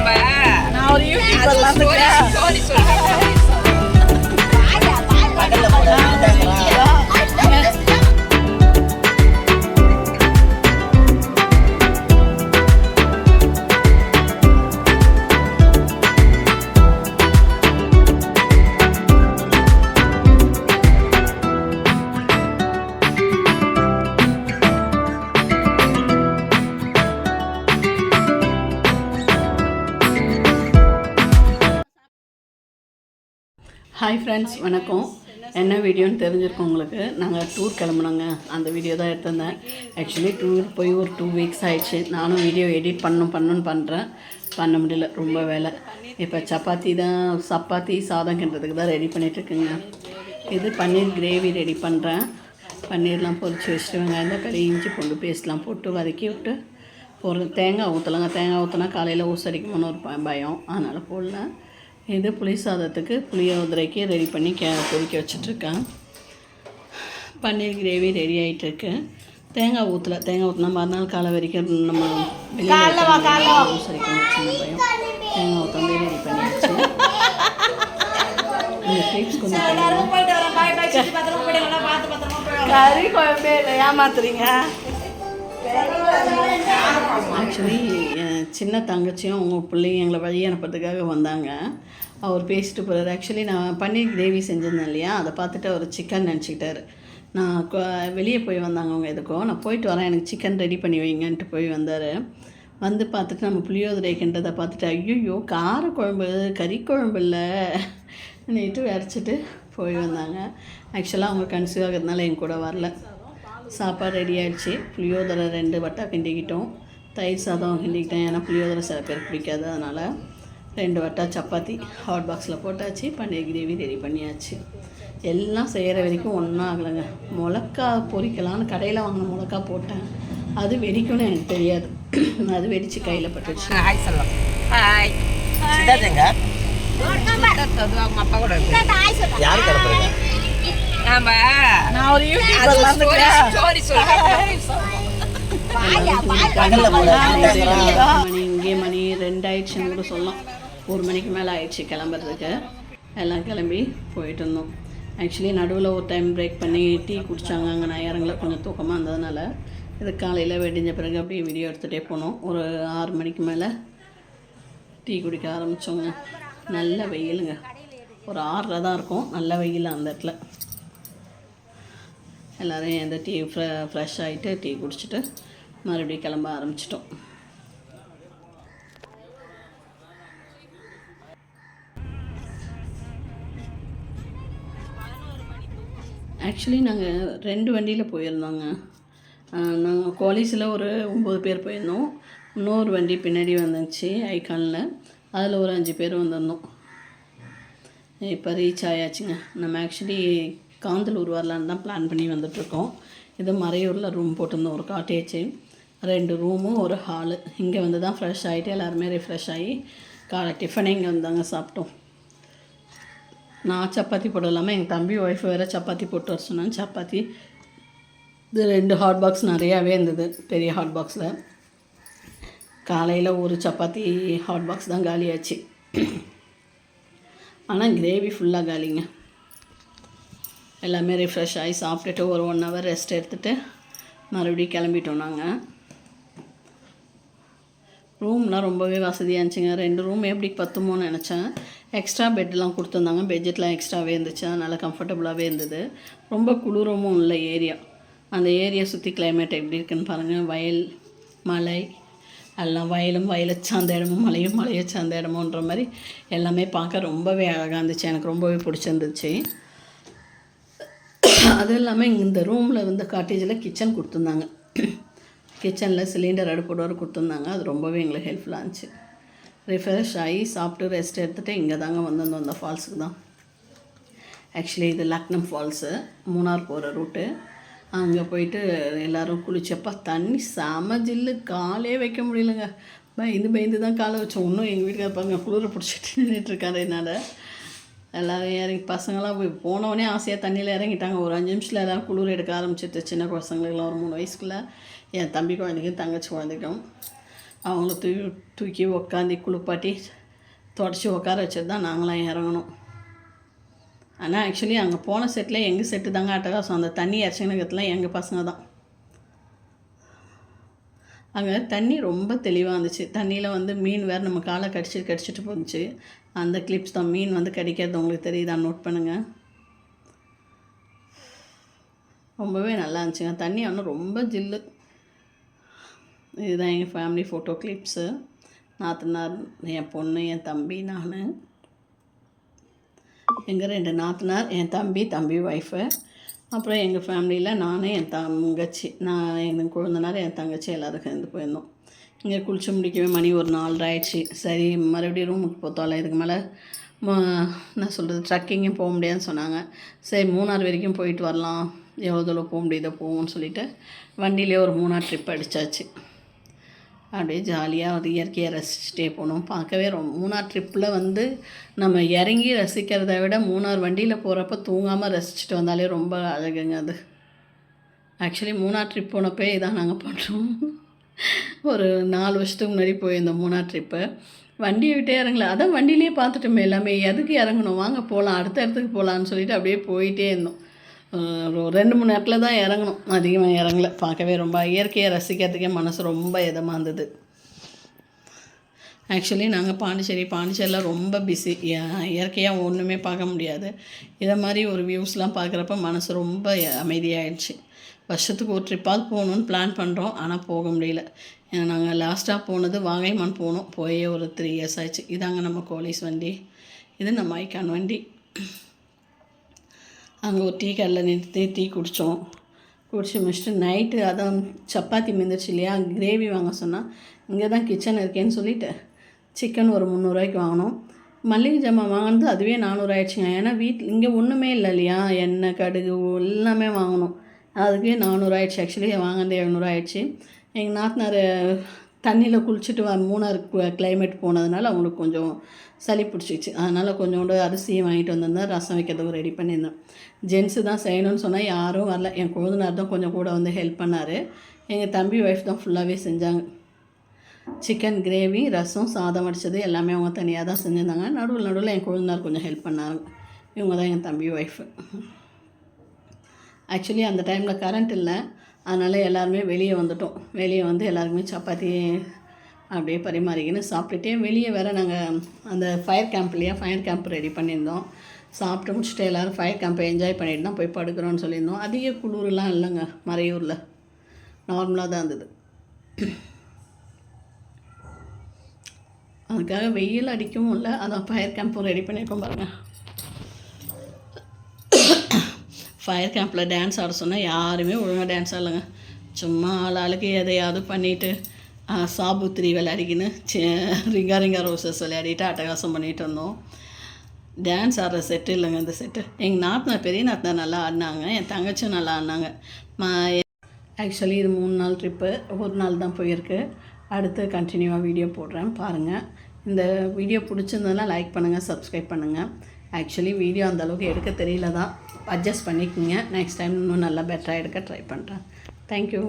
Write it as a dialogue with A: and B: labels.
A: நான் ஒரு யூடியூபர்லாம் இருக்கேன். ஹாய் ஃப்ரெண்ட்ஸ், வணக்கம். என்ன வீடியோன்னு தெரிஞ்சிருக்கோம் உங்களுக்கு. நாங்கள் டூர் கிளம்புனோங்க, அந்த வீடியோ தான் எடுத்திருந்தேன். ஆக்சுவலி டூர் போய் ஒரு 2 வீக்ஸ் ஆகிடுச்சு. நானும் வீடியோ எடிட் பண்ணுறேன், பண்ண முடியல, ரொம்ப வேலை. இப்போ சப்பாத்தி சாதம் கிண்டுறதுக்கு தான் ரெடி பண்ணிகிட்ருக்குங்க. இது பன்னீர் கிரேவி ரெடி பண்ணுறேன். பன்னீர்லாம் பொரிச்சு வச்சுட்டு வெங்காயம் தக்காளி இஞ்சி பூண்டு பேஸ்ட்லாம் போட்டு வதக்கி விட்டு தேங்காய் ஊற்றலாங்க. தேங்காய் ஊற்றினா காலையில் ஊசடிக்குமோன்னு ஒரு பயம், அதனால் போடல. இது புளி சாதத்துக்கு புளியோதரைக்கு ரெடி பண்ணி கொதிக்க வச்சிட்ருக்கேன். பன்னீர் கிரேவி ரெடி ஆகிட்டுருக்கு. தேங்காய் ஊற்றினா மறுநாள் காலை வரைக்கும் நம்ம ஊசடிக்கணும் வச்சுங்க பயம். தேங்காய் ஊற்றாமே ரெடி பண்ணியாச்சு. இந்த டிப்ஸ் கொஞ்சம் கறி குழம்பே இல்லை, ஏமாத்துறீங்க. ஆக்சுவலி சின்ன தங்கச்சியும் அவங்க பிள்ளையும் எங்களை வழி அனுப்புறதுக்காக வந்தாங்க. அவர் பேசிட்டு போகிறார். ஆக்சுவலி நான் பன்னீர் கிரேவி செஞ்சுருந்தேன் இல்லையா, அதை பார்த்துட்டு அவர் சிக்கன் நினச்சிக்கிட்டாரு. நான் வெளியே போய் வந்தாங்க அவங்க எதுக்கோ. நான் போயிட்டு வரேன், எனக்கு சிக்கன் ரெடி பண்ணி வைங்கன்ட்டு போய் வந்தார். வந்து பார்த்துட்டு நம்ம புளியோதரைக்கின்றதை பார்த்துட்டு ஐயோ கார குழம்பு கறி குழம்பு இல்லை நீட்டு வரைச்சிட்டு போய் வந்தாங்க. ஆக்சுவலாக அவங்க கன்சீவ் ஆகிறதுனால என் கூட வரல. சாப்பாடு ரெடி ஆகிடுச்சு. புளியோதரை 2 வட்டா கிண்டிக்கிட்டோம். தயிர் சாதம் கிண்டிக்கிட்டேன், ஏன்னா புளியோதரை சில பேர் பிடிக்காது, அதனால் 2 வட்டா சப்பாத்தி ஹாட் பாக்ஸில் போட்டாச்சு. பன்னீர் கிரேவி ரெடி பண்ணியாச்சு. எல்லாம் செய்கிற வரைக்கும் ஒன்றும் ஆகலைங்க. மிளகா பொரிக்கலான்னு கடையில் வாங்கின மிளகா போட்டேன், அது வெடிக்கும்னு எனக்கு தெரியாது. அது வெடித்து கையில் பட்டுச்சு.
B: ஹாய் சொல்லலாம். ஹாய் சித்தார்த்தங்க அவங்க அப்பா கூட யாரு கிளம்புறீங்க?
A: நான் ஒரு யூடியூபர்லாம் மணி 2 ஆயிடுச்சுன்னு கூட சொல்லலாம். 1 மணிக்கு மேலே ஆயிடுச்சு கிளம்புறதுக்கு. எல்லாம் கிளம்பி போயிட்டு இருந்தோம். ஆக்சுவலி நடுவில் ஒரு டைம் பிரேக் பண்ணி டீ குடித்தாங்க. அங்கே நான் இறங்கல, கொஞ்சம் தூக்கமாக இருந்ததுனால. இது காலையில் வெடிஞ்ச பிறகு அப்படியே வீடியோ எடுத்துகிட்டே போனோம். ஒரு 6 மணிக்கு மேலே டீ குடிக்க ஆரம்பித்தோங்க. நல்ல வெயிலுங்க. ஒரு 6:30 தான் இருக்கும், நல்ல வெயில் அந்த இடத்துல. எல்லோரும் எந்த டீ ஃப்ரெஷ் ஆகிட்டு டீ குடிச்சிட்டு மறுபடியும் கிளம்ப ஆரம்பிச்சிட்டோம். ஆக்சுவலி நாங்கள் 2 வண்டியில் போயிருந்தோங்க. நாங்கள் காலேஜில் ஒரு 9 பேர் போயிருந்தோம். இன்னொரு வண்டி பின்னாடி வந்துச்சு ஐகானில், அதில் ஒரு 5 பேர் வந்திருந்தோம். இப்போ ரீச் ஆயாச்சுங்க. நம்ம ஆக்சுவலி காந்தலூர் வரலான்னு தான் பிளான் பண்ணி வந்துட்ருக்கோம். இது மறையூரில் ரூம் போட்டிருந்தோம், ஒரு காட்டேஜ், 2 ரூமும் ஒரு ஹாலு. இங்கே வந்து தான் ஃப்ரெஷ் ஆகிட்டு எல்லாருமே ரிஃப்ரெஷ் ஆகி காலை டிஃபனே இங்கே வந்தாங்க சாப்பிட்டோம். நான் சப்பாத்தி போட இல்லாமல் எங்கள் தம்பி ஒய்ஃப் வேறு சப்பாத்தி போட்டு வர சொன்னாங்க. சப்பாத்தி இது 2 ஹாட் பாக்ஸ் நிறையாவே இருந்தது, பெரிய ஹாட் பாக்ஸில். காலையில் ஒரு சப்பாத்தி ஹாட் பாக்ஸ் தான் காலியாச்சு. ஆனால் கிரேவி ஃபுல்லாக காலிங்க. எல்லாமே ரிஃப்ரெஷ் ஆகி சாப்பிட்டுட்டு ஒரு 1 ஹவர் ரெஸ்ட் எடுத்துகிட்டு மறுபடியும் கிளம்பிட்டோம். நாங்கள் ரூம்லாம் ரொம்பவே வசதியாக இருந்துச்சுங்க. 2 ரூம் எப்படி பத்துமோன்னு நினச்சேன். எக்ஸ்ட்ரா பெட்லாம் கொடுத்துருந்தாங்க, பெட்ஜெட்லாம் எக்ஸ்ட்ராவே இருந்துச்சு, அதனால் கம்ஃபர்டபுளாகவே இருந்தது. ரொம்ப குளிரமும் இல்லை ஏரியா. அந்த ஏரியா சுற்றி கிளைமேட் எப்படி இருக்குன்னு பாருங்கள். வயல், மலை, எல்லாம் வயலும் வயலை சார்ந்த இடமும் மலையும் மலையை சார்ந்த இடமுன்ற மாதிரி எல்லாமே பார்க்க ரொம்பவே அழகாக இருந்துச்சு. எனக்கு ரொம்பவே பிடிச்சிருந்துச்சு. அது இல்லாமல் இந்த ரூமில் இருந்த காட்டேஜில் கிச்சன் கொடுத்துருந்தாங்க. கிச்சனில் சிலிண்டர் அடுப்போடு கொடுத்துருந்தாங்க. அது ரொம்பவே எங்களுக்கு ஹெல்ப்ஃபுல்லாக இருந்துச்சு. ரிஃப்ரெஷ் ஆகி சாப்பிட்டு ரெஸ்ட் எடுத்துகிட்டு இங்கே தாங்க வந்திருந்தோம், அந்த ஃபால்ஸுக்கு தான். ஆக்சுவலி இது லக்னம் ஃபால்ஸு, மூணார் போகிற ரூட்டு. அங்கே போயிட்டு எல்லோரும் குளிச்சப்போ தண்ணி செம ஜில்லு, காலே வைக்க முடியலைங்க. பயந்து தான் காலை வச்சோம். இன்னும் எங்கள் வீட்டுக்கு பாருங்க குளிரை பிடிச்சிட்டு நின்றுட்டுருக்காரு. என்னால் எல்லோரும் இறங்கி பசங்களாம் போய் போனவொடனே ஆசையாக தண்ணியில் இறங்கிட்டாங்க. ஒரு 5 நிமிஷத்தில் எல்லோரும் குளிர் எடுக்க ஆரம்பிச்சிட்டு. சின்ன பசங்களுக்கெல்லாம் ஒரு 3 வயசுக்குள்ளே, என் தம்பி குழந்தைக்கும் தங்கச்சி குழந்தைக்கும் அவங்கள தூக்கி உக்காந்து குளிப்பாட்டி தொடச்சி உட்கார வச்சுட்டு தான் நாங்களாம் இறங்கணும். ஆனால் ஆக்சுவலி அங்கே போன செட்டில் எங்கள் செட்டு தாங்க அட்டகாசம். அந்த தண்ணி இறச்சினதுலாம் எங்கள் பசங்க தான். அங்கே தண்ணி ரொம்ப தெளிவாக இருந்துச்சு. தண்ணியில் வந்து மீன் வேறு நம்ம காலை கடிச்சிட்டு போச்சு. அந்த கிளிப்ஸ் தான். மீன் வந்து கடிக்கிறது உங்களுக்கு தெரியுதா, நோட் பண்ணுங்கள். ரொம்பவே நல்லா இருந்துச்சுங்க. தண்ணி ஆனால் ரொம்ப ஜில்லு. இதுதான் எங்கள் ஃபேமிலி ஃபோட்டோ கிளிப்ஸு. நாத்தனார், என் பொண்ணு, என் தம்பி, நான், எங்கள் 2 நாத்தனார், என் தம்பி ஒய்ஃபு, அப்புறம் எங்கள் ஃபேமிலியில் நான், என் தங்கச்சி, எங்கள் கொழுந்தனார், என் தங்கச்சி எல்லோரும் சேர்ந்து போயிருந்தோம். இங்கே குளிச்சு முடிக்கவே மணி ஒரு 4 ஆயிடுச்சு. சரி மறுபடியும் ரூமுக்கு போத்தோம்ல, இதுக்கு மேலே என்ன சொல்கிறது, ட்ரக்கிங்கும் போக முடியாதுன்னு சொன்னாங்க. சரி மூணார் வரைக்கும் போயிட்டு வரலாம், எவ்வளோ தூரம் போக முடியுதோ போவோம்னு சொல்லிவிட்டு வண்டியிலே ஒரு 3 ட்ரிப் அடித்தாச்சு. அப்படியே ஜாலியாக ஒரு இயற்கையை ரசிச்சுட்டே போனோம். பார்க்கவே மூணார் ட்ரிப்பில் வந்து நம்ம இறங்கி ரசிக்கிறத விட மூணார் வண்டியில் போகிறப்ப தூங்காமல் ரசிச்சுட்டு வந்தாலே ரொம்ப அழகுங்க அது. ஆக்சுவலி மூணார் ட்ரிப் போனப்போ இதான் நாங்கள் பண்ணுறோம். ஒரு 4 வருஷத்துக்கு முன்னாடி போயிருந்தோம் மூணார் ட்ரிப்பு. வண்டியை விட்டே இறங்கல, அதான் வண்டியிலே பார்த்துட்டோமே எல்லாமே, எதுக்கு இறங்கணும், வாங்க போகலாம், அடுத்த இடத்துக்கு போகலான்னு சொல்லிட்டு அப்படியே போயிட்டே இருந்தோம். 2-3 இடத்துல தான் இறங்கணும், அதிகமாக இறங்கல. பார்க்கவே ரொம்ப இயற்கையை ரசிக்கிறதுக்கே மனசு ரொம்ப இதமாக இருந்தது. ஆக்சுவலி நாங்கள் பாண்டிச்சேரியில் ரொம்ப பிஸி, இயற்கையாக ஒன்றுமே பார்க்க முடியாது. இதை மாதிரி ஒரு வியூஸ்லாம் பார்க்குறப்ப மனசு ரொம்ப அமைதியாகிடுச்சு. வருஷத்துக்கு ஒரு ட்ரிப்பாவது போகணுன்னு பிளான் பண்ணுறோம், ஆனால் போக முடியல. நாங்கள் லாஸ்ட்டாக போனது வாகைமான் போனோம், போயே ஒரு 3 இயர்ஸ் ஆயிடுச்சு. இதாங்க நம்ம கோலிஸ் வண்டி, இது நம்ம ஐகான் வண்டி. அங்கே ஒரு டீ கடையில் நிறுத்தி டீ குடித்து முடிச்சுட்டு நைட்டு அதான் சப்பாத்தி மிந்துச்சு இல்லையா, கிரேவி வாங்க சொன்னால் இங்கே தான் கிச்சன் இருக்கேன்னு சொல்லிவிட்டு சிக்கன் ஒரு 300 ரூபாய்க்கு வாங்கினோம். மல்லிகை ஜாமான் வாங்கினது அதுவே 400 ஆயிடுச்சுங்க. ஏன்னா வீட்டில் இங்கே ஒன்றுமே இல்லை இல்லையா, எண்ணெய் கடுகு எல்லாமே வாங்கணும், அதுக்கே 400 ஆயிடுச்சு. ஆக்சுவலி வாங்கினது 700 ஆயிடுச்சு. எங்கள் நாத்தனார் தண்ணியில் குளிச்சுட்டு மூணார் கிளைமேட் போனதுனால அவங்களுக்கு கொஞ்சம் சளி பிடிச்சிச்சு. அதனால் கொஞ்சோண்டு அரிசியை வாங்கிட்டு வந்திருந்தேன், ரசம் வைக்கிறதுக்கு ரெடி பண்ணியிருந்தேன். ஜென்ஸு தான் செய்யணும்னு சொன்னால் யாரும் வரல. என் கொழுந்தனார் தான் கொஞ்சம் கூட வந்து ஹெல்ப் பண்ணார். எங்கள் தம்பி ஒய்ஃப் தான் ஃபுல்லாகவே செஞ்சாங்க. சிக்கன் கிரேவி, ரசம், சாதம் வடித்தது எல்லாமே அவங்க தனியாக தான் செஞ்சுருந்தாங்க. நடுவில் என் கொழுந்தனார் கொஞ்சம் ஹெல்ப் பண்ணாங்க. இவங்க தான் என் தம்பி ஒய்ஃபு. ஆக்சுவலி அந்த டைமில் கரண்ட் இல்லை, அதனால் எல்லாருமே வெளியே வந்துட்டோம். வெளியே வந்து எல்லாருக்குமே சப்பாத்தி அப்படியே பரிமாறிக்கின்னு சாப்பிட்டுட்டே வெளியே வேறு நாங்கள் அந்த ஃபயர் கேம்ப் ரெடி பண்ணியிருந்தோம். சாப்பிட்டு முடிச்சுட்டு எல்லோரும் ஃபயர் கேம்பை என்ஜாய் பண்ணிட்டு தான் போய் படுக்கிறோன்னு சொல்லியிருந்தோம். அதிக குளிர்லாம் இல்லைங்க, மறையூரில் நார்மலாக தான் இருந்தது. அதுக்காக வெயில் அடிக்கவும் இல்லை, அதான் ஃபயர் கேம்பும் ரெடி பண்ணியிருக்கோம் பாருங்கள். ஃபயர் கேம்பில் டான்ஸ் ஆட சொன்னால் யாருமே ஒழுங்காக டான்ஸ் ஆடலைங்க. சும்மா ஆளுக்கு எதையாவது பண்ணிவிட்டு சாபுத்திரி விளையாடிக்கின்னு ரிங்கா ரோசஸ் விளையாடிட்டு அட்டகாசம் பண்ணிகிட்டு இருந்தோம். டான்ஸ் ஆடுற செட்டு இல்லைங்க இந்த செட்டு. எங்கள் நாத்தனார், பெரிய நாத்தனார் நல்லா ஆடினாங்க, என் தங்கச்சியும் நல்லா ஆடினாங்க. ஆக்சுவலி இது 3 நாள் ட்ரிப்பு, ஒரு நாள் தான் போயிருக்கு. அடுத்து கண்டினியூவாக வீடியோ போடுறேன் பாருங்கள். இந்த வீடியோ பிடிச்சிருந்ததுனா லைக் பண்ணுங்கள், சப்ஸ்கிரைப் பண்ணுங்கள். ஆக்சுவலி வீடியோ அந்தளவுக்கு எடுக்க தெரியல தான், அட்ஜஸ்ட் பண்ணிக்கோங்க. நெக்ஸ்ட் டைம் இன்னும் நல்லா பெட்டராக எடுக்க ட்ரை பண்ணுறேன். தேங்க்யூ.